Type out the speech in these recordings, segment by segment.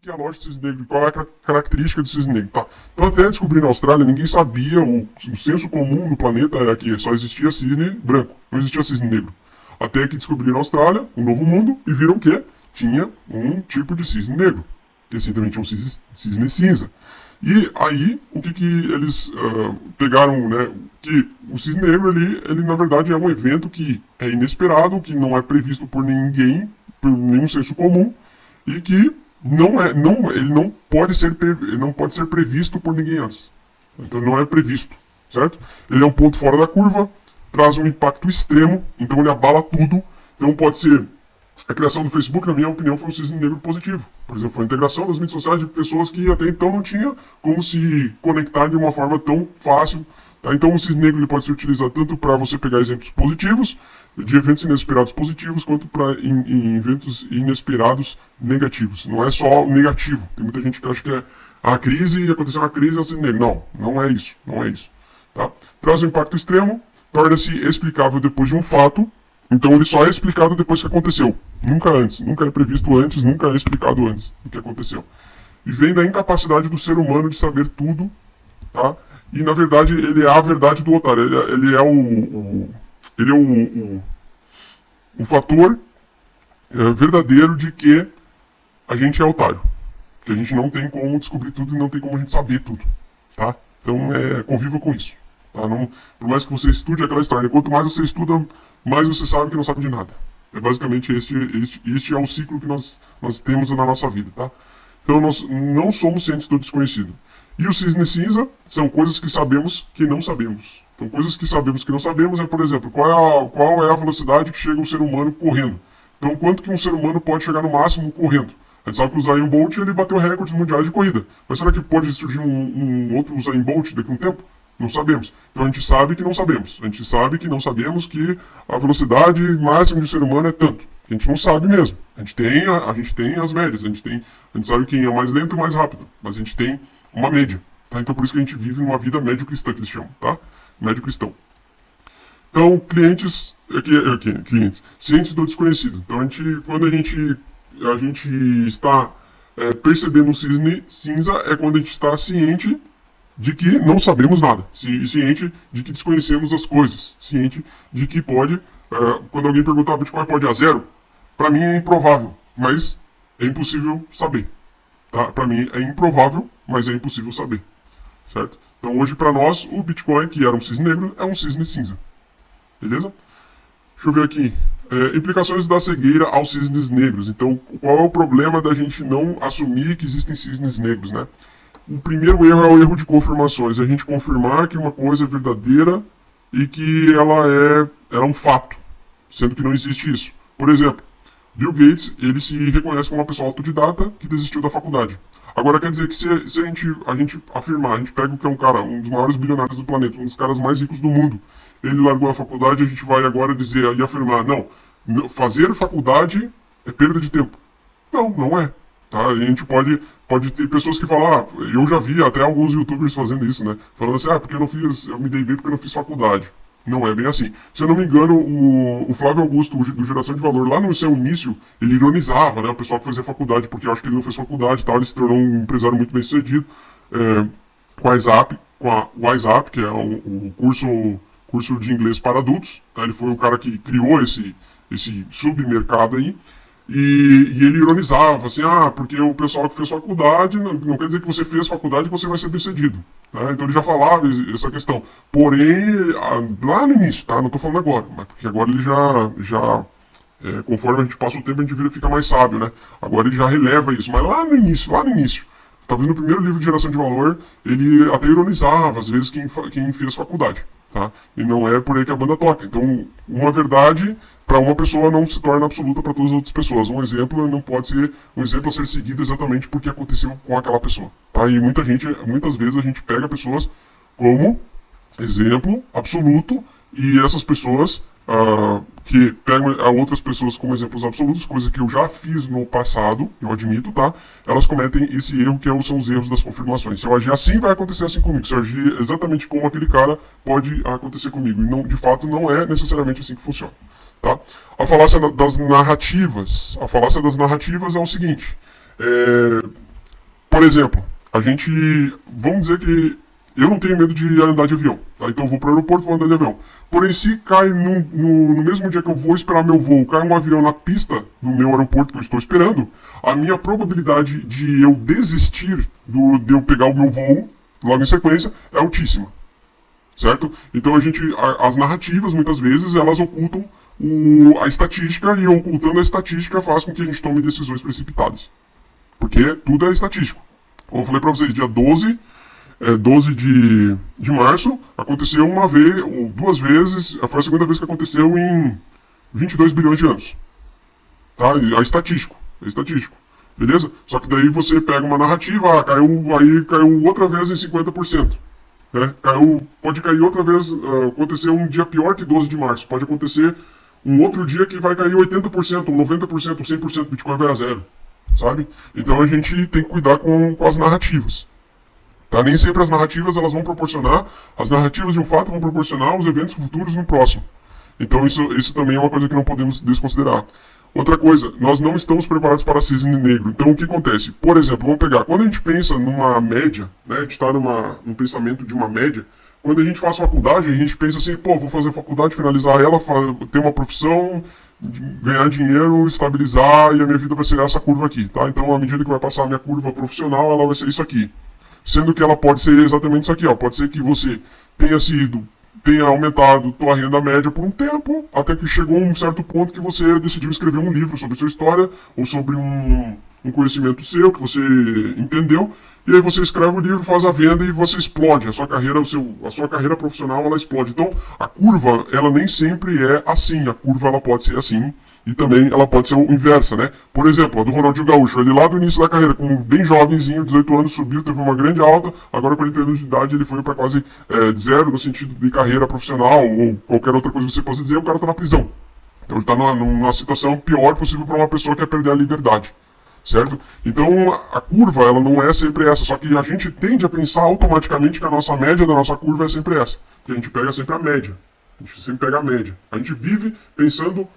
que é a lógica do cisne negro? Qual é a característica do cisne negro? Tá. Então, até descobrir na Austrália, ninguém sabia, o senso comum no planeta é que só existia cisne branco, não existia cisne negro. Até que descobriram na Austrália, um novo mundo, e viram que tinha um tipo de cisne negro, que assim também tinha um cisne cinza. E aí, o que eles pegaram, né, que o cisne negro, ele na verdade é um evento que é inesperado, que não é previsto por ninguém, por nenhum senso comum, e que ele não pode ser previsto por ninguém antes. Então não é previsto, certo? Ele é um ponto fora da curva, traz um impacto extremo, então ele abala tudo. Então pode ser a criação do Facebook, na minha opinião, foi um cisne negro positivo. Por exemplo, foi a integração das mídias sociais de pessoas que até então não tinham como se conectar de uma forma tão fácil. Tá? Então o cisne negro ele pode ser utilizado tanto para você pegar exemplos positivos, de eventos inesperados positivos, quanto para em eventos inesperados negativos. Não é só negativo. Tem muita gente que acha que é a crise, aconteceu uma crise, é o cisne negro. Não, não é isso. Não é isso. Tá? Traz um impacto extremo, torna-se explicável depois de um fato. Então ele só é explicado depois que aconteceu. Nunca antes. Nunca é previsto antes, nunca é explicado antes do que aconteceu. E vem da incapacidade do ser humano de saber tudo, tá? E na verdade ele é a verdade do otário. Ele é o fator verdadeiro de que a gente é otário. Que a gente não tem como descobrir tudo e não tem como a gente saber tudo, tá? Então conviva com isso. Tá? Não, por mais que você estude aquela história, quanto mais você estuda, mais você sabe que não sabe de nada. É basicamente este é o ciclo que nós temos na nossa vida, tá? Então nós não somos cientes do desconhecido. E o cisne cinza são coisas que sabemos que não sabemos. Então coisas que sabemos que não sabemos é, por exemplo, qual é a velocidade que chega um ser humano correndo. Então quanto que um ser humano pode chegar no máximo correndo? A gente sabe que o Usain Bolt ele bateu recordes mundiais de corrida. Mas será que pode surgir um outro Usain Bolt daqui a um tempo? Não sabemos. Então a gente sabe que não sabemos. A gente sabe que não sabemos que a velocidade máxima de um ser humano é tanto. A gente não sabe mesmo. A gente tem as médias. A gente sabe quem é mais lento e mais rápido. Mas a gente tem uma média. Tá? Então por isso que a gente vive uma vida médio-cristã, que eles chamam. Tá? Médio-cristão. Então, clientes, cientes do desconhecido. Então quando a gente está percebendo um cisne cinza, é quando a gente está ciente de que não sabemos nada, ciente de que desconhecemos as coisas, ciente de que pode, quando alguém perguntar Bitcoin pode ir a zero, para mim é improvável, mas é impossível saber. Tá? Para mim é improvável, mas é impossível saber. Certo? Então hoje para nós o Bitcoin, que era um cisne negro, é um cisne cinza. Beleza? Deixa eu ver aqui. Implicações da cegueira aos cisnes negros. Então qual é o problema da gente não assumir que existem cisnes negros, né? O primeiro erro é o erro de confirmações. A gente confirmar que uma coisa é verdadeira e que ela é um fato, sendo que não existe isso. Por exemplo, Bill Gates, ele se reconhece como uma pessoa autodidata que desistiu da faculdade. Agora quer dizer que se a gente afirmar, a gente pega o que é um cara, um dos maiores bilionários do planeta, um dos caras mais ricos do mundo, ele largou a faculdade, a gente vai agora dizer e afirmar, não, fazer faculdade é perda de tempo. Não, não é. Tá? A gente pode ter pessoas que falam, eu já vi até alguns youtubers fazendo isso, né? Falando assim, porque eu me dei bem porque eu não fiz faculdade. Não é bem assim. Se eu não me engano, o Flávio Augusto, do Geração de Valor, lá no seu início, ele ironizava, né, o pessoal que fazia faculdade, porque eu acho que ele não fez faculdade e tal, ele se tornou um empresário muito bem sucedido, com a WhatsApp, que é o curso de inglês para adultos, tá? Ele foi o cara que criou esse submercado aí. E ele ironizava, assim, porque o pessoal que fez faculdade, não quer dizer que você fez faculdade que você vai ser bem-sucedido. Tá? Então ele já falava essa questão. Porém, lá no início, tá? Não estou falando agora, mas porque agora ele conforme a gente passa o tempo, a gente fica mais sábio, né? Agora ele já releva isso, mas lá no início, talvez no primeiro livro de Geração de Valor, ele até ironizava, às vezes, quem fez faculdade. Tá? E não é por aí que a banda toca. Então, uma verdade para uma pessoa não se torna absoluta para todas as outras pessoas. Um exemplo não pode ser um exemplo a ser seguido exatamente porque aconteceu com aquela pessoa. Tá? E muitas vezes a gente pega pessoas como exemplo absoluto e essas pessoas que pegam outras pessoas como exemplos absolutos, coisa que eu já fiz no passado, eu admito, tá? Elas cometem esse erro que são os erros das confirmações. Se eu agir assim, vai acontecer assim comigo. Se eu agir exatamente como aquele cara, pode acontecer comigo. E não, de fato, não é necessariamente assim que funciona. Tá? A falácia das narrativas. A falácia das narrativas é o seguinte. exemplo, a gente, vamos dizer que eu não tenho medo de andar de avião, tá? Então eu vou para o aeroporto e vou andar de avião. Porém, se cai no mesmo dia que eu vou esperar meu voo, cai um avião na pista do meu aeroporto que eu estou esperando, a minha probabilidade de eu desistir de eu pegar o meu voo logo em sequência é altíssima, certo? Então as narrativas muitas vezes elas ocultam a estatística, e ocultando a estatística faz com que a gente tome decisões precipitadas, porque tudo é estatístico. Como eu falei para vocês, dia 12 de março, aconteceu uma vez, ou duas vezes, foi a segunda vez que aconteceu em 22 bilhões de anos. Tá? É estatístico, beleza? Só que daí você pega uma narrativa, caiu outra vez em 50%. Né? Pode cair outra vez, acontecer um dia pior que 12 de março, pode acontecer um outro dia que vai cair 80%, 90%, 100%, Bitcoin vai a zero, sabe? Então a gente tem que cuidar com as narrativas. Tá? Nem sempre as narrativas elas vão proporcionar, as narrativas de um fato vão proporcionar os eventos futuros no próximo. Então isso também é uma coisa que não podemos desconsiderar. Outra coisa, nós não estamos preparados para cisne negro. Então o que acontece? Por exemplo, vamos pegar, quando a gente pensa numa média, né, a gente está num pensamento de uma média, quando a gente faz faculdade, a gente pensa assim, pô, vou fazer faculdade, finalizar ela, ter uma profissão, ganhar dinheiro, estabilizar, e a minha vida vai ser essa curva aqui, tá? Então, à medida que vai passar a minha curva profissional, ela vai ser isso aqui. Sendo que ela pode ser exatamente isso aqui, ó. Pode ser que você tenha aumentado tua renda média por um tempo, até que chegou um certo ponto que você decidiu escrever um livro sobre sua história, ou sobre um conhecimento seu, que você entendeu, e aí você escreve o livro, faz a venda e você explode. A sua carreira profissional, ela explode. Então, a curva, ela nem sempre é assim. A curva, ela pode ser assim, e também ela pode ser o inversa, né? Por exemplo, a do Ronaldinho Gaúcho, ele lá do início da carreira, com bem jovenzinho, 18 anos, subiu, teve uma grande alta, agora com 40 anos de idade ele foi para quase zero no sentido de carreira profissional, ou qualquer outra coisa que você possa dizer, o cara tá na prisão. Então ele tá numa situação pior possível para uma pessoa que quer perder a liberdade. Certo? Então a curva ela não é sempre essa, só que a gente tende a pensar automaticamente que a nossa média da nossa curva é sempre essa, que a gente pega sempre a média, a gente sempre pega a média. A gente vive pensando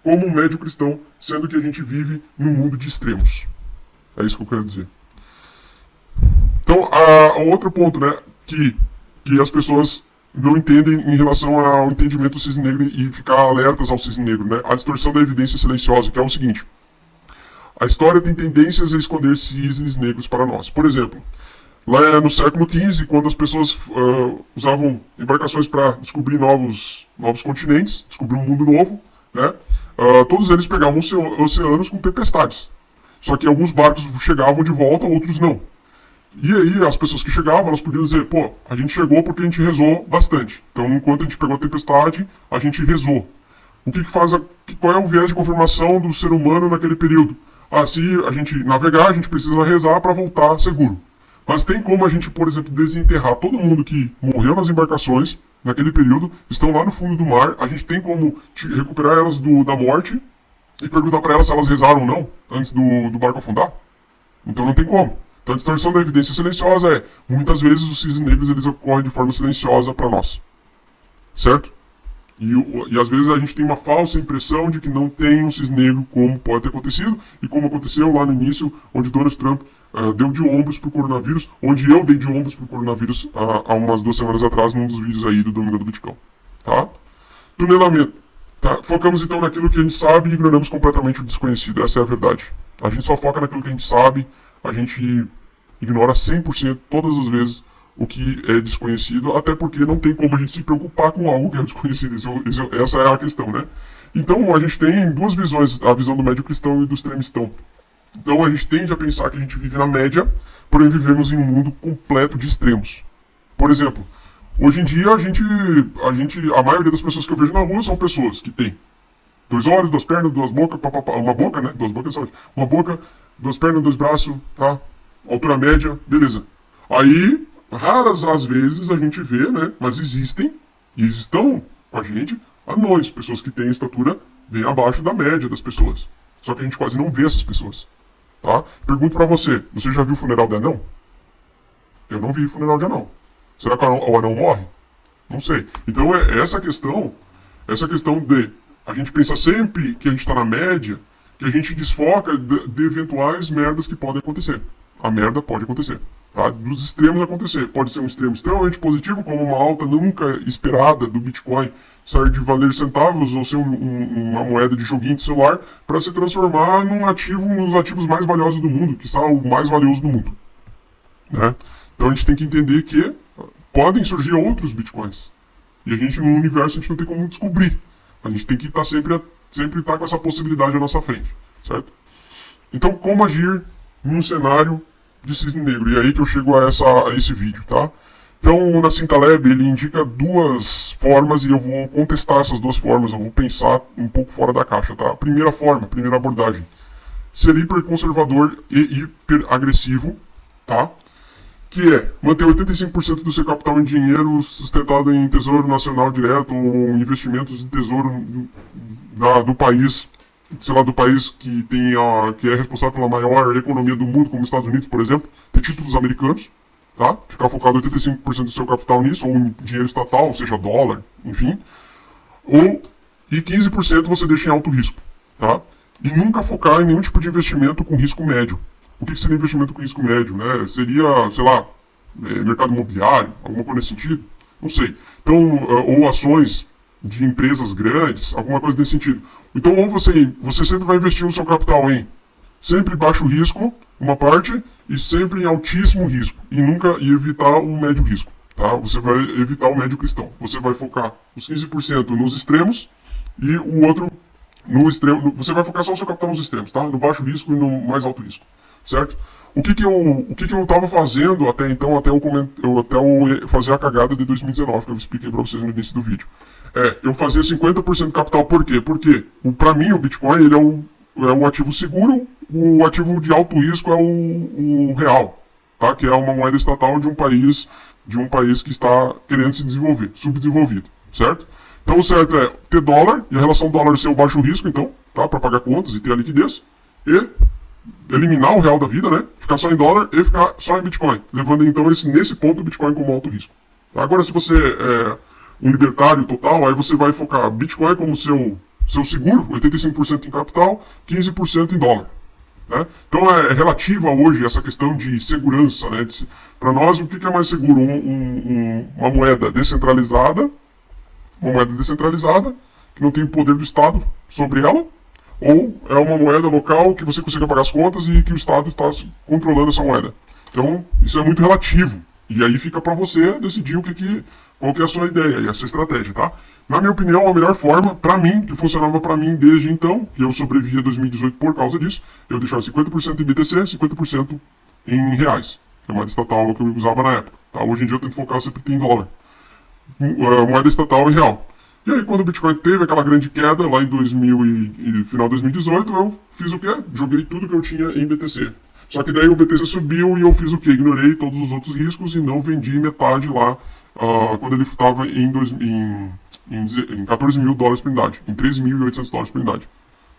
como um médio cristão, sendo que a gente vive num mundo de extremos. É isso que eu quero dizer. Então, outro ponto, né, que as pessoas não entendem em relação ao entendimento do cisne negro e ficar alertas ao cisne negro, né, a distorção da evidência silenciosa, que é o seguinte: a história tem tendências a esconder cisnes negros para nós. Por exemplo, lá no século XV, quando as pessoas usavam embarcações para descobrir novos continentes, descobrir um mundo novo, né, todos eles pegavam oceanos com tempestades. Só que alguns barcos chegavam de volta, outros não. E aí as pessoas que chegavam, elas podiam dizer, pô, a gente chegou porque a gente rezou bastante. Então, enquanto a gente pegou a tempestade, a gente rezou. Qual é o viés de confirmação do ser humano naquele período? Se a gente navegar, a gente precisa rezar para voltar seguro. Mas tem como a gente, por exemplo, desenterrar todo mundo que morreu nas embarcações naquele período, estão lá no fundo do mar, a gente tem como recuperar elas da morte e perguntar para elas se elas rezaram ou não antes do barco afundar? Então não tem como. Então a distorção da evidência silenciosa muitas vezes os cisnes negros eles ocorrem de forma silenciosa para nós. Certo? E às vezes a gente tem uma falsa impressão de que não tem um cisne negro, como pode ter acontecido, e como aconteceu lá no início, onde Donald Trump deu de ombros para o coronavírus, onde eu dei de ombros para o coronavírus há umas 2 semanas atrás, num dos vídeos aí do Domingo do Bitcoin. Tá? Tunelamento. Tá? Focamos então naquilo que a gente sabe e ignoramos completamente o desconhecido. Essa é a verdade. A gente só foca naquilo que a gente sabe, a gente ignora 100% todas as vezes o que é desconhecido, até porque não tem como a gente se preocupar com algo que é desconhecido. Essa é a questão, né? Então a gente tem duas visões, a visão do médio cristão e do extremistão. Então a gente tende a pensar que a gente vive na média, porém vivemos em um mundo completo de extremos. Por exemplo, hoje em dia a maioria das pessoas que eu vejo na rua são pessoas que têm 2 olhos, 2 pernas, 2 bocas, uma boca, né? 2 bocas, uma boca, 2 pernas, 2 braços, tá? Altura média, beleza. Aí, raras às vezes a gente vê, né? Mas existem, e estão com a gente, anões, pessoas que têm estatura bem abaixo da média das pessoas. Só que a gente quase não vê essas pessoas, tá? Pergunto pra você já viu o funeral de anão? Eu não vi funeral de anão. Será que o anão morre? Não sei. Então essa questão de a gente pensa sempre que a gente está na média, que a gente desfoca de eventuais merdas que podem acontecer. a merda pode acontecer. Tá? Dos extremos acontecer. Pode ser um extremo extremamente positivo, como uma alta nunca esperada do Bitcoin sair de valer centavos ou ser uma moeda de joguinho de celular para se transformar num ativo, nos ativos mais valiosos do mundo, que são o mais valioso do mundo. Né? Então a gente tem que entender que podem surgir outros Bitcoins. E a gente, no universo, a gente não tem como descobrir. A gente tem que estar sempre com essa possibilidade à nossa frente. Certo? Então, como agir num cenário de cisne negro? E aí que eu chego a esse vídeo, tá? Então, o Nassim Taleb, ele indica duas formas e eu vou contestar essas duas formas, eu vou pensar um pouco fora da caixa, tá? A primeira forma, a primeira abordagem, ser hiperconservador e hiperagressivo, tá? Que é manter 85% do seu capital em dinheiro sustentado em tesouro nacional direto ou investimentos em tesouro do país, sei lá, do país que é responsável pela maior economia do mundo, como os Estados Unidos, por exemplo, ter títulos americanos, tá? Ficar focado 85% do seu capital nisso, ou em dinheiro estatal, seja dólar, enfim. E 15% você deixa em alto risco, tá? E nunca focar em nenhum tipo de investimento com risco médio. O que seria investimento com risco médio, né? Seria, sei lá, mercado imobiliário, alguma coisa nesse sentido? Não sei. Então, ou ações de empresas grandes, alguma coisa nesse sentido. Então, ou você sempre vai investir o seu capital em sempre baixo risco, uma parte, e sempre em altíssimo risco, e nunca evitar o médio risco, tá? Você vai evitar o médio cristão. Você vai focar os 15% nos extremos e o outro no extremo. Você vai focar só o seu capital nos extremos, tá? No baixo risco e no mais alto risco, certo? O que eu estava fazendo até então, até eu fazer a cagada de 2019, que eu expliquei para vocês no início do vídeo. Eu fazia 50% capital, por quê? Porque, para mim, o Bitcoin ele é um ativo seguro, o ativo de alto risco é o real, tá? Que é uma moeda estatal de um país que está querendo se desenvolver, subdesenvolvido, certo? Então o certo é ter dólar, e a relação dólar ser o baixo risco, então, tá? Para pagar contas e ter a liquidez, e eliminar o real da vida, né? Ficar só em dólar e ficar só em Bitcoin, levando então nesse ponto o Bitcoin como alto risco. Agora, se você é um libertário total, aí você vai focar Bitcoin como seu seguro, 85% em capital, 15% em dólar. Né? Então é relativa hoje essa questão de segurança. Né? Para nós, o que é mais seguro? Uma moeda descentralizada, que não tem o poder do Estado sobre ela, ou é uma moeda local que você consiga pagar as contas e que o Estado está controlando essa moeda. Então, isso é muito relativo. E aí fica para você decidir qual que é a sua ideia e a sua estratégia, tá? Na minha opinião, a melhor forma, para mim, que funcionava para mim desde então, que eu sobrevivi a 2018 por causa disso, eu deixava 50% em BTC, 50% em reais. É a moeda estatal que eu usava na época. Tá? Hoje em dia eu tento focar sempre em dólar. Moeda estatal em real. E aí, quando o Bitcoin teve aquela grande queda, lá em final de 2018, eu fiz o quê? Joguei tudo que eu tinha em BTC. Só que daí o BTC subiu e eu fiz o quê? Ignorei todos os outros riscos e não vendi metade lá quando ele estava em 14 mil dólares por unidade, em 13.800 dólares por unidade.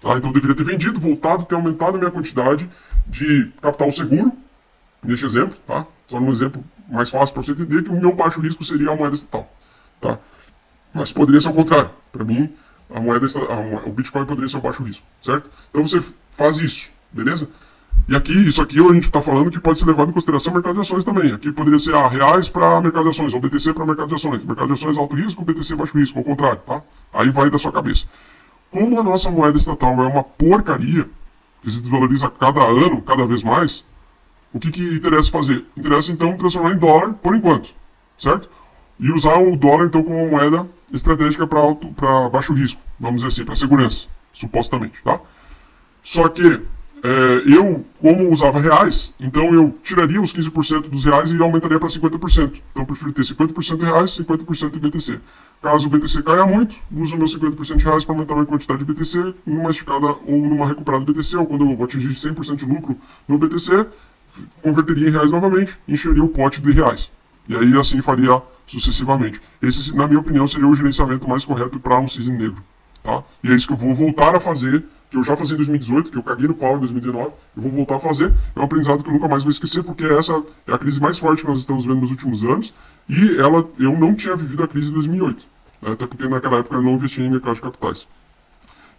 Tá? Então eu deveria ter vendido, voltado, ter aumentado a minha quantidade de capital seguro, neste exemplo, tá? Só um exemplo mais fácil para você entender que o meu baixo risco seria a moeda estatal. Tá? Mas poderia ser o contrário. Para mim, o Bitcoin poderia ser o baixo risco, certo? Então você faz isso, beleza? E isso aqui a gente está falando que pode ser levado em consideração o mercado de ações também. Aqui poderia ser reais para mercado de ações, ou BTC para mercado de ações. Mercado de ações alto risco, BTC baixo risco, ao contrário, tá? Aí vai da sua cabeça. Como a nossa moeda estatal é uma porcaria, que se desvaloriza cada ano, cada vez mais, o que interessa fazer? Interessa então transformar em dólar por enquanto, certo? E usar o dólar então como uma moeda estratégica para baixo risco, vamos dizer assim, para segurança, supostamente, tá? Só que eu, como usava reais, então eu tiraria os 15% dos reais e aumentaria para 50%. Então eu prefiro ter 50% em reais e 50% em BTC. Caso o BTC caia muito, uso meus 50% de reais para aumentar a minha quantidade de BTC, numa esticada ou numa recuperada de BTC, ou quando eu atingir 100% de lucro no BTC, converteria em reais novamente e encheria o pote de reais. E aí assim faria sucessivamente. Esse, na minha opinião, seria o gerenciamento mais correto para um cisne negro. Tá? E é isso que eu vou voltar a fazer, que eu já fazia em 2018, que eu caguei no pau em 2019, eu vou voltar a fazer. É um aprendizado que eu nunca mais vou esquecer, porque essa é a crise mais forte que nós estamos vendo nos últimos anos, e eu não tinha vivido a crise de 2008, né? Até porque naquela época eu não investia em mercado de capitais.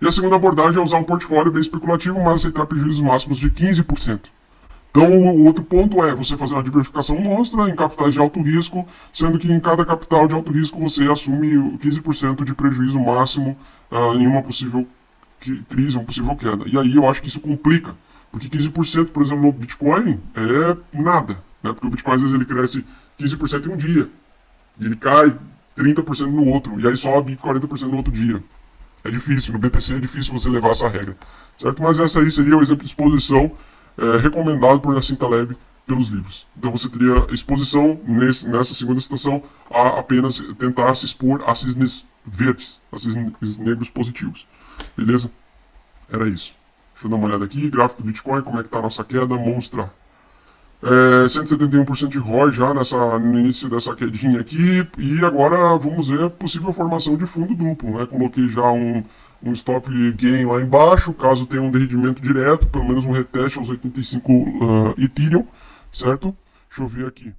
E a segunda abordagem é usar um portfólio bem especulativo, mas aceitar prejuízos máximos de 15%. Então, o outro ponto é você fazer uma diversificação monstra em capitais de alto risco, sendo que em cada capital de alto risco você assume 15% de prejuízo máximo em uma possível crise, uma possível queda. E aí eu acho que isso complica, porque 15%, por exemplo, no Bitcoin é nada, né? Porque o Bitcoin às vezes ele cresce 15% em um dia, e ele cai 30% no outro, e aí sobe 40% no outro dia. É difícil, no BTC é difícil você levar essa regra, certo? Mas essa aí seria o exemplo de exposição recomendado por Nassim Taleb pelos livros. Então você teria exposição nessa segunda situação a apenas tentar se expor a cisnes verdes, a cisnes negros positivos. Beleza? Era isso. Deixa eu dar uma olhada aqui, gráfico do Bitcoin, como é que tá a nossa queda, monstra. 171% de ROI já no início dessa quedinha aqui, e agora vamos ver a possível formação de fundo duplo, né? Coloquei já um stop gain lá embaixo, caso tenha um derretimento direto, pelo menos um reteste aos 85 Ethereum, certo? Deixa eu ver aqui.